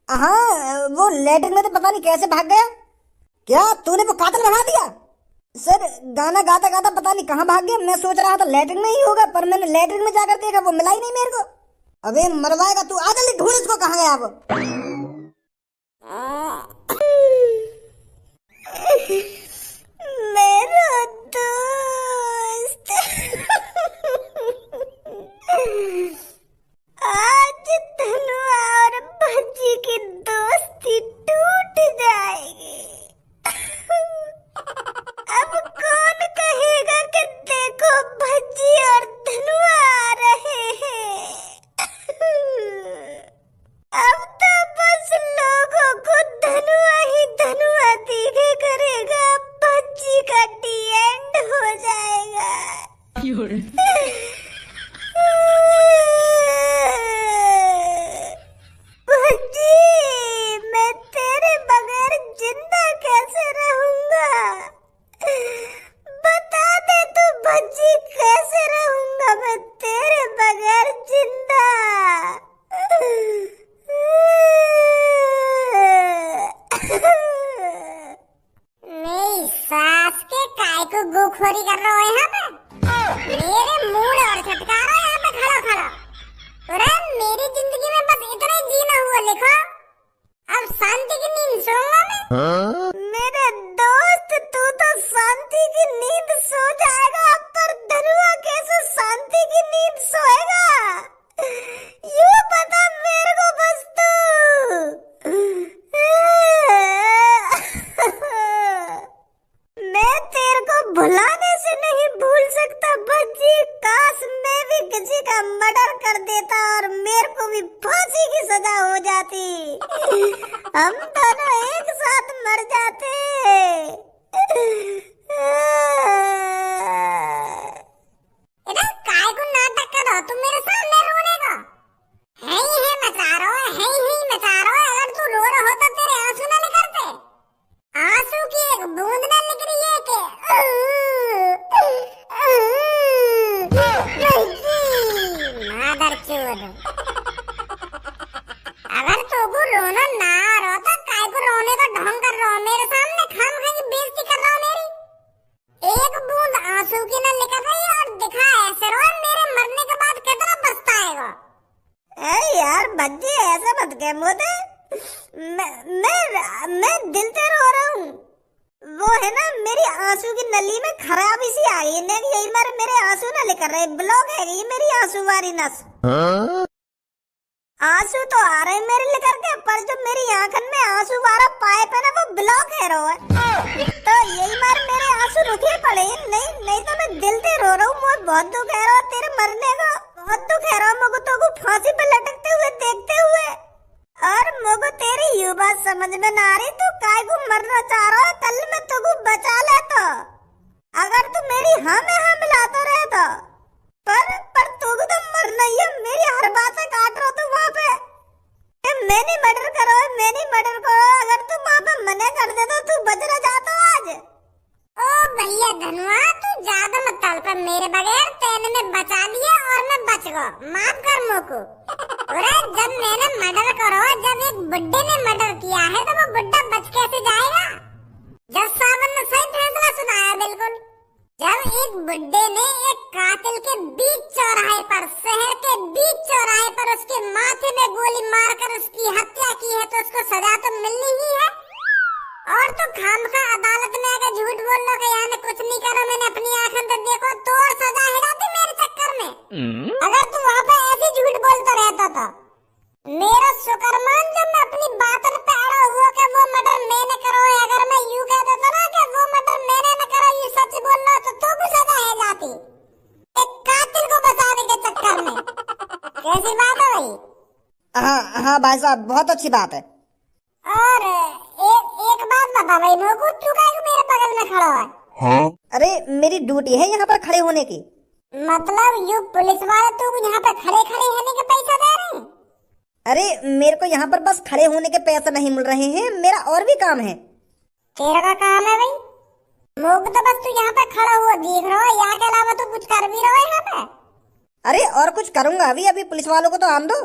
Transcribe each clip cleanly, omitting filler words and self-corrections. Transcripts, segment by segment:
हाँ, वो लेटरिन में तो पता नहीं कैसे भाग गया। क्या तूने वो कातिल बना दिया? सर, गाना गाता गाता पता नहीं कहाँ भाग गया। मैं सोच रहा था लेटरिन में ही होगा, पर मैंने लेटरिन में जाकर देखा वो मिला ही नहीं मेरे को। अबे मरवाएगा तू, आ जल्दी ढूंढ इसको, कहाँ गया वो। मेरा दोस्त। आज धनुआ और भज्जी की दोस्ती टूट जाएगी। अब कौन कहेगा कि देखो भज्जी और धनुआ आ रहे हैं। अब तो बस लोगों को धनुआ ही धनुआ दिखे करेगा। भज्जी का डी एंड हो जाएगा। भज्जी, मैं तेरे बगैर जिंदा कैसे रहूंगा? बता दे तू भज्जी, कैसे रहूंगा मैं तेरे बगैर जिंदा? मेरी सास के काय को गोखोरी कर रहा है यहाँ पे। मेरे मूड और छटका रहा है यहाँ पे खड़ा खड़ा। अरे मेरी जिंदगी में बस इतना ही जीना हुआ लिखा। अब शांति की नींद सोऊंगा मैं। मेरे दोस्त, तू तो शांति की नींद सो जाएगा, पर धनुआ कैसे शांति की नींद सोएगा? यूं बता मेरे को बस तू। मैं तेरे को भुलाने से नहीं भूल सकता भज्जी। काश मैं भी किसी का मर्डर कर देता और मेरे को भी फांसी की सजा हो जाती। हम दोनों एक साथ मर जाते। काय को नाटक कर रहा तू मेरे सामने रोने का? है ही है मचा रहा है, है ही मचा रहा है। अगर तू रो रहा हो तो तेरे आंसू ना निकलते। आंसू की एक बूंद ना निकली है कि मादरचोद। अगर तू को रोना ना आ रहा तो काय को रोने का ढोंग कर रहा हो मेरे सामने? खाम खा की बेइज्जती कर रहा हो मेरी। एक बूंद आंसू की ना निकल रही और दिखा ऐसे रो, मेरे मरने के बाद कितना पछताएगा। अरे यार बच्चे, ऐसा मत कह मुझे। मैं दिल से रो रहा हूँ। वो है ना, मेरी आंसू की नली में खराबी सी आ गई है। यही मेरे आंसू ना निकल रहे, ब्लॉक है ये मेरी आंसू वाली नस। आंसू तो आ रहे मेरे लेकर के, पर जो मेरी आंखन में आंसू वाला पाइप है ना, वो ब्लॉक है रो है। तो यही मेरे आंसू रुके पड़े। नहीं तो मैं दिल से रो रहा हूँ। मुझे बहुत दुख है रहा तेरे मरने का। बहुत दुख है रहा मुझे तो फांसी पे लटकते हुए देखते हुए। और मुझे तेरी ये बात समझ में ना आ रही, तू काय को मरना चाह रहा है? कल मैं तुझको बचा लेता अगर तू मेरी हाँ में हाँ मिलाता रहे तो। पर तू भी तो मरना ही है। मेरी हर बात से काट रहा तू वहाँ पे। मैंने मर्डर करो, मैंने मर्डर करो। अगर तू वहाँ पे मना कर दे तो तू बच ना जाता आज। ओ भैया धनुआ, तू ज्यादा मत तड़प मेरे बगैर। तेने में बचा दिया और मैं बच गया। माफ कर मोको। अरे जब मैंने मर्डर करो, जब एक बुड्ढे ने मर्डर किया है तो वो बुड्ढा बच कैसे जाएगा? जज साहब ने सही फैसला सुनाया बिल्कुल। जब एक बुड्ढे ने एक कातिल के बीच चौराहे पर, शहर के बीच चौराहे पर उसके माथे में गोली मारकर उसकी हत्या की है, तो उसको सजा तो मिलनी ही है। और तो खामखा अदालत में अगर झूठ बोल लो कि यार कुछ नहीं करा, मैंने अपनी आंखों से देखो, तो और सजा है जाती मेरे चक्कर में। अगर तू वहाँ पे ऐसे झूठ बोलता रहता था। मेरा शुक्रमान जब मैं अपनी बातों पे अड़ा हुआ कि वो मर्डर मैंने करो है। अगर मैं यूं कह देता ना कि वो मर्डर मैंने न करा, ये सच बोलना, तो भी सजा है जाती एक कातिल को बचाने के चक्कर में। कैसी बात है भाई? हाँ भाई साहब, बहुत अच्छी बात है। और एक बात बता भाई, मोकू तू काहे मेरे बगल में खड़ा है? हाँ? अरे मेरी ड्यूटी है यहाँ पर खड़े होने की। मतलब यू पुलिस वाले तू यहाँ पे खड़े होने के पैसा दे रहे हैं? अरे मेरे को यहाँ पर बस खड़े होने के पैसे नहीं मिल रहे हैं, मेरा और भी काम है। तेरा का काम है भाई? लोग तो बस तू यहाँ पे खड़ा हुआ देख रहा है, यहाँ के अलावा तो कुछ कर भी रहा है यहाँ पे? अरे और कुछ करूँगा अभी पुलिस वालों को तो आम दो।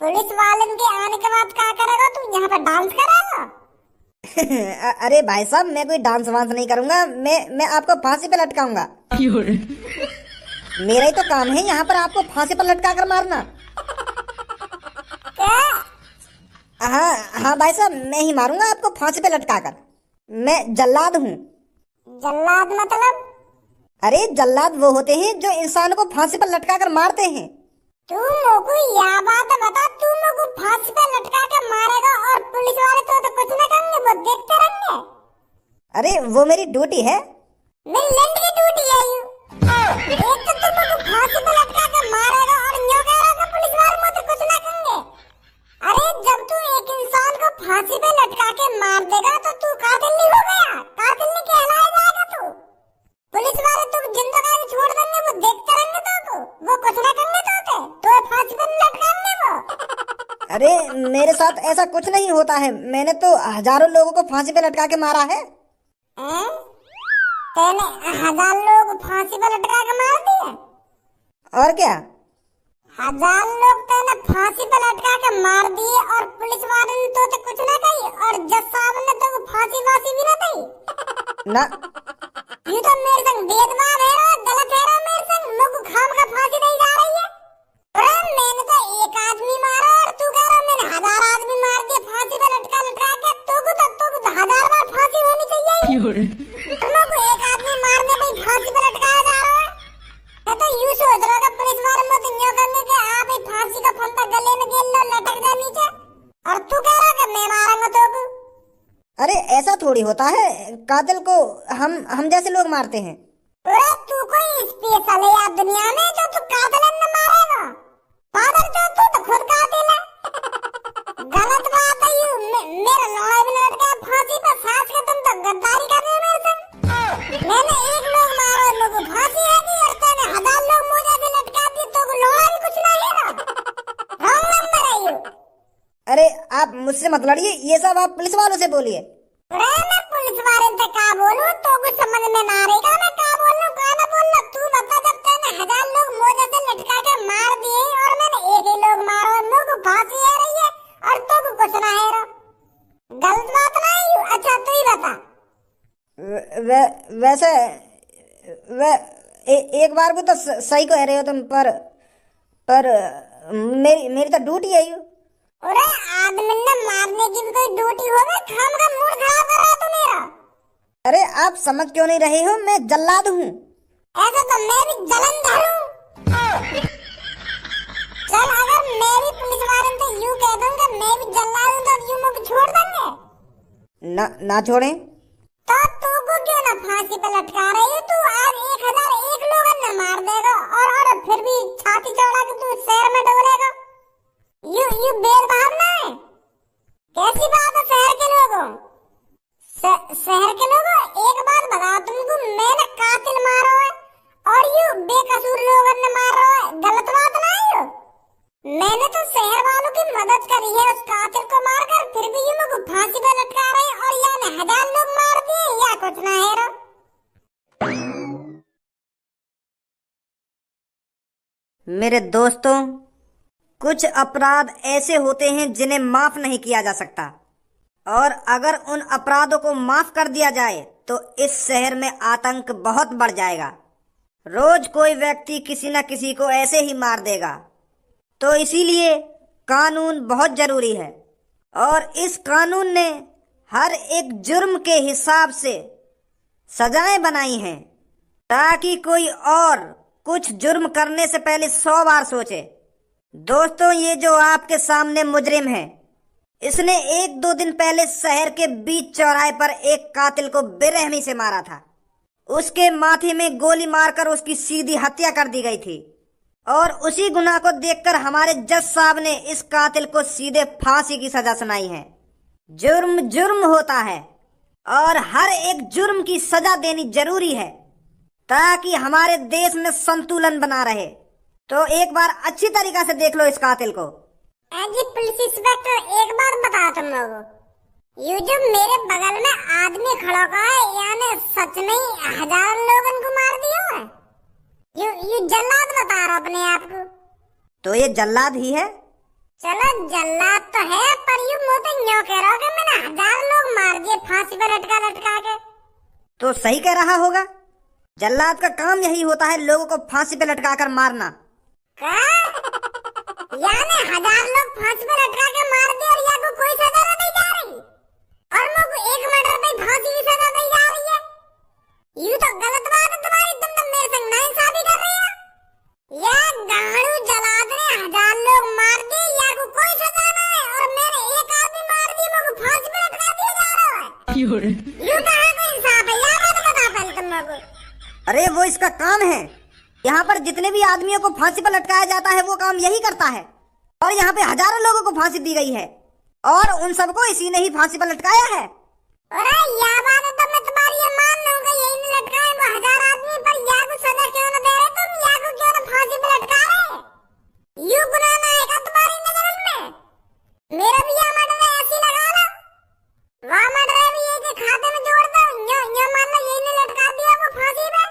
पुलिस वाले के आने के बाद क्या करेगा तू? यहाँ पे डांस करेगा? अरे भाई साहब, मैं कोई डांस वांस नहीं करूंगा। मैं आपको फांसी पे लटकाऊंगा। मेरा ही तो काम है यहाँ पर आपको फांसी पर लटका कर मारना। क्या? हाँ हाँ भाई साहब, मैं ही मारूंगा आपको फांसी पे लटका कर। मैं जल्लाद हूँ। जल्लाद मतलब? अरे जल्लाद वो होते हैं जो इंसान को फांसी पर लटका कर मारते हैं। तू मोको यह बात बता, तू मोको फांसी पे लटका के मारेगा और पुलिस वाले तो कुछ न करेंगे, वो देखते रहेंगे। अरे वो मेरी ड्यूटी है। मेरी लैंड की ड्यूटी है ये। एक तो तू मोको फांसी पे लटका के मारेगा और न्यों कहेगा पुलिस वाले मुझे कुछ न करेंगे। अरे जब तू एक इंसान को फांसी पे लटका के मार देगा तो तू कातिल नहीं हो गया, कातिल नहीं कहलाया जाएगा तू। पुलिस वाले तुम जिंदा गाड़ी छोड़ देंगे, वो देखते रहेंगे तो वो कुछ ना करेंगे तो फांसी पर लटकाएंगे वो। अरे मेरे साथ ऐसा कुछ नहीं होता है, मैंने तो हजारों लोगों को फांसी पे लटका के मारा है। तेने 1000 लोग फांसी पर लटका के मार दिए? और क्या? 1000 लोग तेने फांसी पर लटका के मार दिए और पुलिस वाले ने तो कुछ ना कही और जज साहब ने तो फांसी वासी भी ना दी ना। ये तो मेरे संग भेदभाव है रो, गलत है रो मेरे संग। मुझको खाम का फांसी नहीं जा रही है। अरे मैंने तो एक आदमी मारा और तू कह रहा मैंने 1000 आदमी मार दिए फांसी पे लटका के। तो 1000 बार फांसी होनी चाहिए। तुमको एक आदमी मारने पे फांसी पे लटकाया जा रहा है। मैं तो यूं सोच रहा था पुलिस वाले मुझे न्यों करने के आप ही फांसी का फंदा गले में गेल लो, लटक जा नीचे, और तू कह रहा कि मैं मारूंगा तो। अरे ऐसा थोड़ी होता है, कातिल को हम जैसे लोग मारते हैं। अरे तू कोई स्पेशल है यार दुनिया में जो तू कातिल न मारेगा? पागल तू तो खुद कातिल है। गलत बात है ये। मेरा लौड़ा भी लटका फांसी पर, सास के तुम तो गद्दारी कर रहे हो मेरे संग। मैंने एक लोग मारा और लोगों फांसी है कि और तेने 1000 लोग मुझे भी लटका दिए तो लौड़ा भी कुछ नहीं है ना। रॉन्ग नंबर है ये। अरे आप मुझसे मत लड़िए, ये सब आप पुलिस वालों से बोलिए। अरे मैं पुलिस वाले से क्या बोलूं, तो कुछ समझ में ना आएगा मैं क्या बोलूं क्या ना बोलूं। तू बता, जब तेने 1000 लोग मुझे से लटका के मार दिए और मैंने एक ही लोग मारा और मुझको फांसी आ रही है और तो कुछ ना है रो, गलत बात ना है। अच्छा तू ही बता। वैसे एक बार को तो सही कह रहे हो तुम, पर मेरी तो ड्यूटी है यू। अरे आदमी ने मारने की भी कोई ड्यूटी होगा? खाम का मूड खराब कर रहा तू मेरा। अरे आप समझ क्यों नहीं रहे हो, मैं जल्लाद हूँ। ऐसा तो मैं भी जलंधर हूँ। चल अगर मैं भी पुलिस वाले तो यूं कह दूंगा मैं भी जल्लाद हूँ तो यूं मुझे छोड़ देंगे? ना छोड़े तो तू को क्यों ना फांसी पे लटका रही है? तू आज 1001 लोगों ने मार देगा और फिर भी छाती चौड़ा के तू शहर में डोलेगा? यू भेदभाव ना है? कैसी बात है शहर के लोगों? शहर के लोगों एक बात बता तुमको, मैंने कातिल मारा है और यू बेकसूर लोगों ने मारा है, गलत बात ना है? मैंने तो शहर वालों की मदद करी है उस कातिल को मारकर, फिर भी यू मुझको फांसी पे लटका रहे हैं और यानी 1000 लोग मार दिए या कुछ ना है रो। मेरे दोस्तों, कुछ अपराध ऐसे होते हैं जिन्हें माफ नहीं किया जा सकता, और अगर उन अपराधों को माफ कर दिया जाए तो इस शहर में आतंक बहुत बढ़ जाएगा। रोज कोई व्यक्ति किसी न किसी को ऐसे ही मार देगा। तो इसीलिए कानून बहुत जरूरी है, और इस कानून ने हर एक जुर्म के हिसाब से सजाएं बनाई हैं, ताकि कोई और कुछ जुर्म करने से पहले 100 बार सोचे। दोस्तों, ये जो आपके सामने मुजरिम है, इसने 1-2 दिन पहले शहर के बीच चौराहे पर एक कातिल को बेरहमी से मारा था। उसके माथे में गोली मारकर उसकी सीधी हत्या कर दी गई थी, और उसी गुनाह को देखकर हमारे जज साहब ने इस कातिल को सीधे फांसी की सजा सुनाई है। जुर्म जुर्म होता है और हर एक जुर्म की सजा देनी जरूरी है, ताकि हमारे देश में संतुलन बना रहे। तो एक बार अच्छी तरीका से देख लो इस कातिल को। जी पुलिस इंस्पेक्टर, एक बात बताओ तुम लोगों, ये जो मेरे बगल में आदमी खड़ा है, यानी सच नहीं 1000 लोगों को मार दिया है? ये जल्लाद बता रहा अपने आप को? तो ये जल्लाद ही है। चलो जल्लाद तो है, पर यूं मुंह पे न्यों कह रहा हो कि मैंने 1000 लोग मार दिए फांसी पे लटका लटका के। तो सही कह रहा होगा। जल्लाद का काम यही होता है, लोगों को फांसी पे लटकाकर मारना। क्या? यानी 1000 लोग फांसी पे लटका के मार दिए और या को कोई सजा नहीं जा रही, और मुझको 1 मर्डर पे फांसी की सजा दी जा रही है। यूं तो गलत बात है तुम्हारी, तुम तो मेरे संग नाइंसाफी कर रही हो। या गाड़ू जलाद ने 1000 लोग मार दिए, या को कोई सजा ना है, और मैंने एक आदमी मार दिया, मुझको फांसी पे लटका दिया जा रहा है। यूं कहाँ कोई इंसाफ है? यार बात बता पहले तुम लोगों। अरे वो इसका काम है। यहाँ पर जितने भी आदमियों को फांसी पर लटकाया जाता है वो काम यही करता है, और यहाँ पे हजारों लोगों को फांसी दी गई है, और उन सबको इसी ने ही फांसी पर लटकाया है। अरे या बात है तो मैं तुम्हारी ये मान लूंगा, यही ने लटकाए वो 1000 आदमी, पर या को सजा क्यों न दे रहे तुम? या को क्यों न फांसी पे लटका रहे? यूं गुनाह ना है क्या तुम्हारी नजर में? मेरा भी यहाँ मर्डर है, ऐसी लगा लो। वहाँ मर्डर भी एक एक खाते में जोड़ दो, यो मान लो यही ने लटका दिया वो फांसी पे।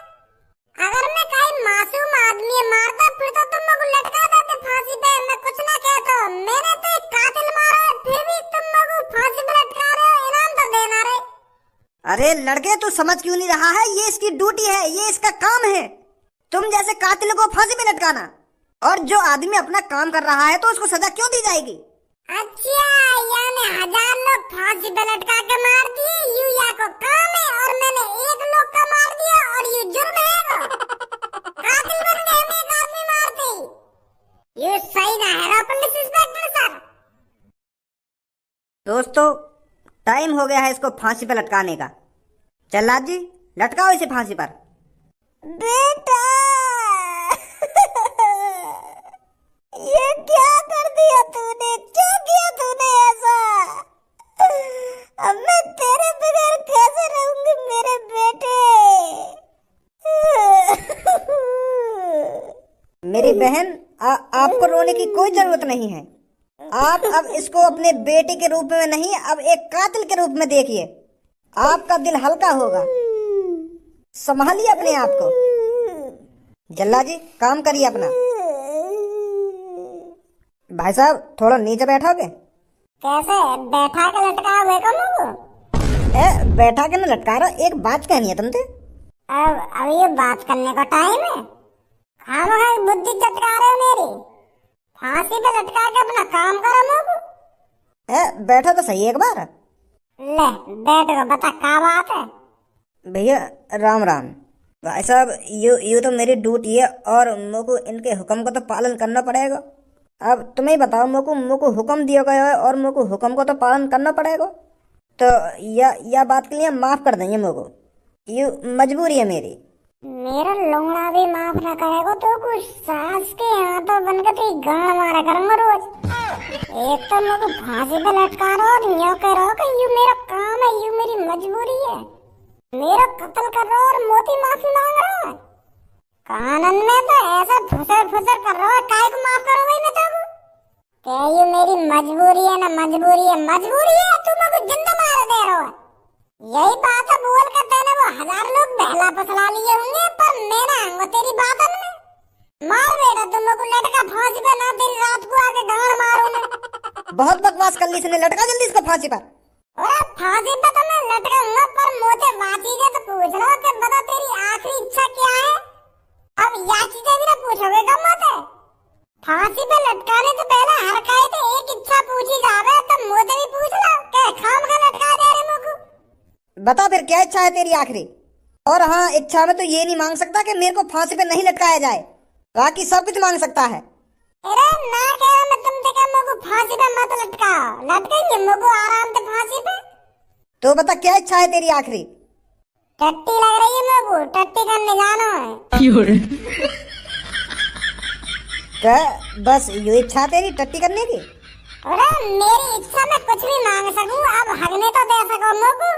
अगर मैं कहीं मासूम आदमी मारता फिर तो तुम लोग लटका देते फांसी पे, मैं कुछ ना कहता। मैंने तो एक कातिल मारा है, फिर भी तुम लोग फांसी पे लटका रहे हो, इनाम तो देना रे। अरे लड़के तू समझ क्यों नहीं रहा है? ये इसकी ड्यूटी है, ये इसका काम है, तुम जैसे कातिल को फांसी पे लटकाना। और जो आदमी अपना काम कर रहा है तो उसको सजा क्यों दी जाएगी? अच्छा, यानी 1000 लोग फांसी पे लटका के मार दिए, यू या को काम है, और मैंने 1 लोग का मार दिया, और यू जुर्म है वो। कातिल बन गए हम एक आदमी मारते ही। ये सही ना है पुलिस इंस्पेक्टर सर। दोस्तों टाइम हो गया है इसको फांसी पर लटकाने का। जल्लाद जी लटकाओ इसे फांसी पर। बेटा ये क्या कर दिया तूने? क्यों किया तूने ऐसा? अब मैं तेरे बगैर कैसे रहूंगी मेरे बेटे? मेरी बहन आपको रोने की कोई जरूरत नहीं है। आप अब इसको अपने बेटे के रूप में नहीं, अब एक कातिल के रूप में देखिए, आपका दिल हल्का होगा। संभालिए अपने आप को। जल्लाद जी काम करिए अपना। भाई साहब थोड़ा नीचे बैठोगे? कैसे बैठा के लटका हुए को मुझको? बैठा के ना लटका रहा, एक बात कहनी है तुमसे। अब ये बात करने का टाइम है? खामखा बुद्धि चटका रहे हो मेरी। फांसी पे लटका के अपना काम करो मुझको। बैठो तो सही एक बार। ले बैठो, बता क्या बात है? भैया राम राम। भाई साहब यू तो मेरी ड्यूटी है, और मुझको इनके हुक्म का तो पालन करना पड़ेगा। अब तुम्हें बताओ, मुझको हुक्म दिया गया है और मुझको हुक्म को तो पालन करना पड़ेगा। तो या बात के लिए माफ कर देंगे मुझको, ये मजबूरी है मेरी। मेरा लोंगड़ा भी माफ ना करेगा तो कुछ सास के हाथों बनकर तो गाड़ मारा करूंगा रोज। एक तो मुझको फांसी पे लटका रहा और यूं कह रहा कि यू मेरा काम है, यू मेरी मजबूरी है। मेरा कत्ल कर रहा और मोती माफी मांग रहा है। कानून में तो ऐसा फुसर फुसर कर रहा है, काय को माफ करो भाई मैं तो क्या ये मेरी मजबूरी है? ना मजबूरी है, मजबूरी है तुम मुझको जिंदा मार दे रहे हो। यही बात है बोल कर तेने वो 1000 लोग बहला फसला लिए होंगे, पर मेरा अंगो तेरी बात में मार बेटा तुम लोग लटका फांसी पे, ना तेरी रात को आके गाड़ मारूं मैं। बहुत बकवास कर ली इसने, लटका जल्दी इसको फांसी पर। अरे फांसी पे तो मैं लटकाऊंगा, पर मुझे बाकी का तो पूछ लो कि बता तेरी आखिरी इच्छा क्या है? अब या चीजें भी ना पूछोगे कम होते। फांसी पे लटकाने से पहले हर काहे तो एक इच्छा पूछी जावे, तो मुझे भी पूछ लो कि खाम का लटका दे रहे मुझको। बता फिर क्या इच्छा है तेरी आखिरी? और हाँ, इच्छा में तो ये नहीं मांग सकता कि मेरे को फांसी पे नहीं लटकाया जाए, बाकी सब कुछ मांग सकता है। अरे ना कह रहा मैं तुमसे क्या मुझको फांसी पे मत लटकाओ, लटकेंगे मुझको आराम से फांसी पे। तो बता क्या इच्छा है तेरी आखिरी? टट्टी लग रही है मुझको, टट्टी करने जाना है। क्या बस ये इच्छा तेरी टट्टी करने की? अरे मेरी इच्छा में कुछ भी मांग सकूं, अब हगने तो दे सको मुझको।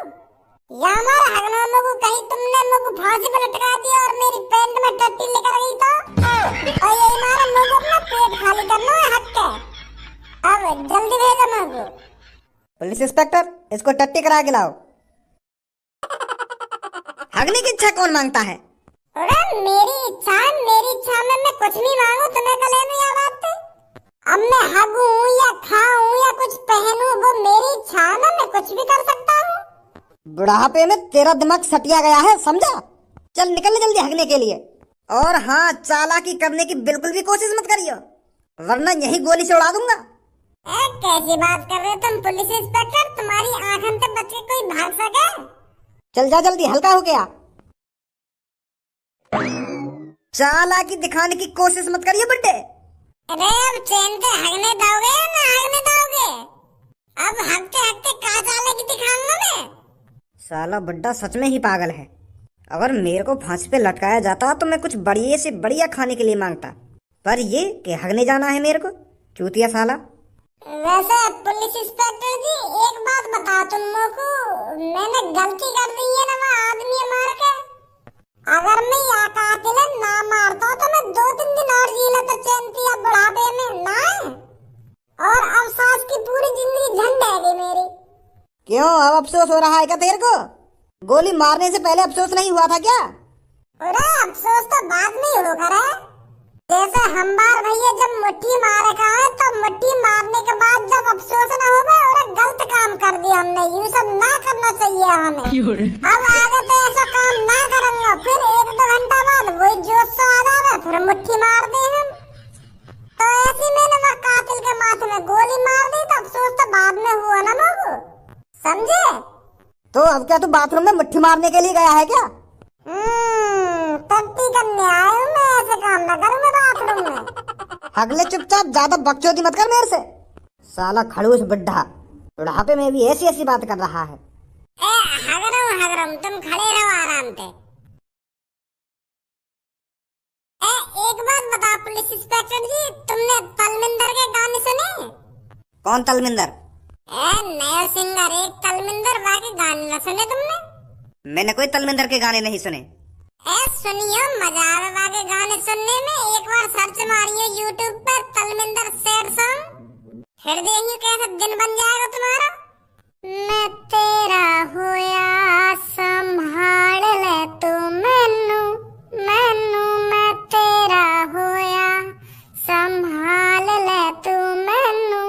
या हमारा हगना मुझको कहीं तुमने मुझको फांसी पे लटका दिया और मेरी पैंट में टट्टी लेकर गई तो? और यही मारा मुझको अपना पेट खाली करना है हक के। अब जल्दी भेजो मुझको। पुलिस इंस्पेक्टर इसको टट्टी करा के लाओ। हगने की इच्छा कौन मांगता है? अरे मेरी इच्छा में मैं कुछ भी मांगू तुम्हें गले में या बात थी? अब मैं हगूं या खाऊं या कुछ पहनूं वो मेरी इच्छा है ना, मैं कुछ भी कर सकता हूँ। बुढ़ापे में तेरा दिमाग सटिया गया है, समझा? चल निकल जल्दी हगने के लिए। और हाँ, चालाकी करने की बिल्कुल भी कोशिश मत करियो, वरना यही गोली से उड़ा दूंगा। कैसी बात कर रहे हो तुम पुलिस इंस्पेक्टर? तुम्हारी आंखन से बच के कोई भाग सके? चल जा जल्दी, हल्का हो गया। चालाकी दिखाने की कोशिश मत करिए बुड्ढे। अरे अब चैन से हगने दोगे या ना हगने दोगे? अब हगते हगते कहाँ चालाकी दिखाऊंगा मैं? साला बुड्ढा सच में ही पागल है। अगर मेरे को फांसी पे लटकाया जाता तो मैं कुछ बढ़िया से बढ़िया खाने के लिए मांगता, पर ये कि हगने जाना है मेरे को, चूतिया साला। वैसे पुलिस इंस्पेक्टर जी एक बात बताओ तुम लोगों को, मैंने गलती कर दी है ना वो आदमी मार के। अगर मैं या कातिल ना मारता तो मैं 2-3 दिन और जी लेता चैन से या बुढ़ापे में ना, और अफसोस की पूरी जिंदगी झंड है गई मेरी। क्यों, अब अफसोस हो रहा है क्या तेरे को? गोली मारने से पहले अफसोस नहीं हुआ था क्या? अरे अफसोस तो बाद में ही होगा रे। जैसे हम बार भैया जब मुट्ठी मारे का है तो मुट्ठी मारने के बाद जब अफसोस ना हो गए और गलत काम कर दिया हमने, यूं सब ना करना चाहिए हमें। अब आगे तो ऐसा काम ना करेंगे, फिर 1-2 घंटा बाद वही जोश से आ जाए फिर मुट्ठी मार दे हम। तो ऐसी मैंने वह कातिल के माथे में गोली मार दी तो अफसोस तो बाद में हुआ ना बाबू, समझे? तो अब क्या तू बाथरूम में मुट्ठी मारने के लिए गया है क्या? टट्टी करने आया हूँ मैं, ऐसे काम ना करूँगा बाथरूम में। अगले चुपचाप, ज्यादा बकचोदी मत कर मेरे से। साला खड़ूस बुड्ढा बुढ़ापे में भी ऐसी ऐसी बात कर रहा है। हग रहा हूँ, तुम खड़े रहो आराम से। एक बात बताओ पुलिस इंस्पेक्टर जी, तुमने तलमिंदर के गाने सुने? कौन तलमिंदर? नया सिंगर एक तलमिंदर, बाकी गाने न सुने तुमने? मैंने कोई तलमिंदर के गाने नहीं सुने। सुनियो, मजा आवे बाकी गाने सुनने में। एक बार सर्च मारियो यूट्यूब पर तलमिंदर सैड सॉन्ग, फिर देखियो कैसा दिन बन जाएगा तुम्हारा। मैं तेरा होया संभाल ले तू मैनू, मैनू मैं तेरा होया संभाल ले तू मैनू,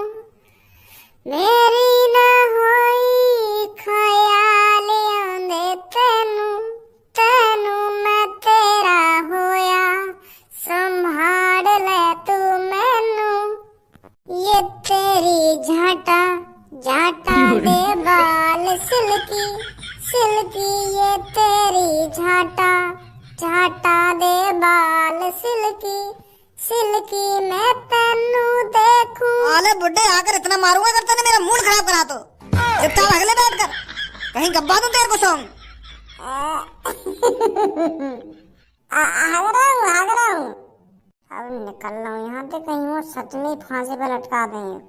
मेरी ना होई ख्याल आंदे तेनू, तेनू मैं तेरा होया संभाल ले तू मैनू, ये तेरी झाटा झाटा दे बाल सिल्की, सिल्की ये तेरी झाटा झाटा दे बाल सिल्की, सिल्की मैं तेनू देखूं। अरे बुड्ढे, आकर इतना मारूंगा करता ना मेरा मूड खराब करा तो। चुपचाप अगले बैठ कर, कहीं गब्बा दूं तेरे को सॉन्ग। भाग रहा हूँ। अब निकल रहा हूँ यहाँ से, कहीं वो सच में फांसी पे लटका देंगे।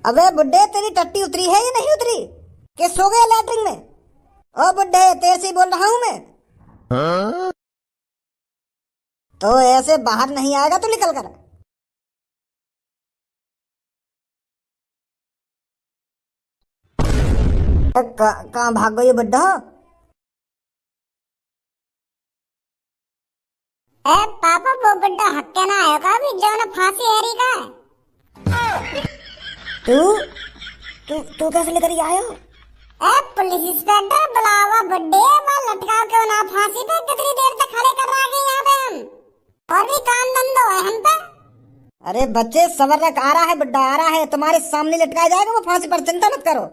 अबे बुड्ढे, तेरी टट्टी उतरी है या नहीं उतरी? के सो गया लैट्रिन में? ओ बुड्ढे, तेरे से ही बोल रहा हूँ मैं। तो ऐसे बाहर नहीं आएगा तो निकल कर। कहाँ भाग गई बुड्ढा? पापा वो बुड्ढा हक्के ना आयो का भी जो ना फांसी हैरी का है। तू कैसे लेकर आयो? पुलिस इंस्पेक्टर बुलावा बुड्ढे वहाँ लटका के ना फांसी पे कितनी देर तक खड़े कर रखे यहाँ पे हम, और भी काम धंधो है हम पे। अरे बच्चे सबर रख, आ रहा है बुड्ढा, आ रहा है, तुम्हारे सामने लटकाया जाएगा वो फांसी पर, चिंता मत करो।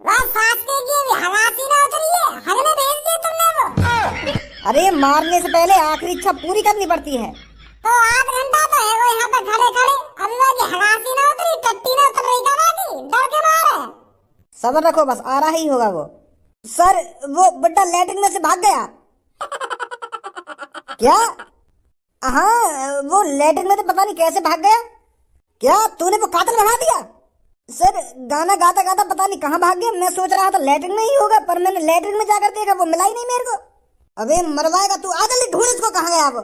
वह फांसी की हवासी ना उतरी है, हगने भेज दिए तुमने वो। अरे मारने से पहले आखिरी इच्छा पूरी करनी पड़ती है। तो 8 घंटा तो है वो यहाँ पे खड़े खड़े, अभी वो हवासी ना उतरी, टट्टी ना उतर रही का, डर के मारे। सबर रखो बस, आ रहा ही होगा वो। सर, वो बुड्ढा लैट्रिन में से भाग गया। क्या? हाँ, वो लैट्रिन में से पता नहीं कैसे भाग गया। क्या तूने वो कातिल बना दिया? सर, गाना गाता गाता पता नहीं कहाँ भाग गया। मैं सोच रहा था लैट्रिन में ही होगा, पर मैंने लैट्रिन में जाकर देखा वो मिला ही नहीं मेरे को। अबे मरवाएगा तू, आ जल्दी ढूंढ इसको, कहाँ गया वो।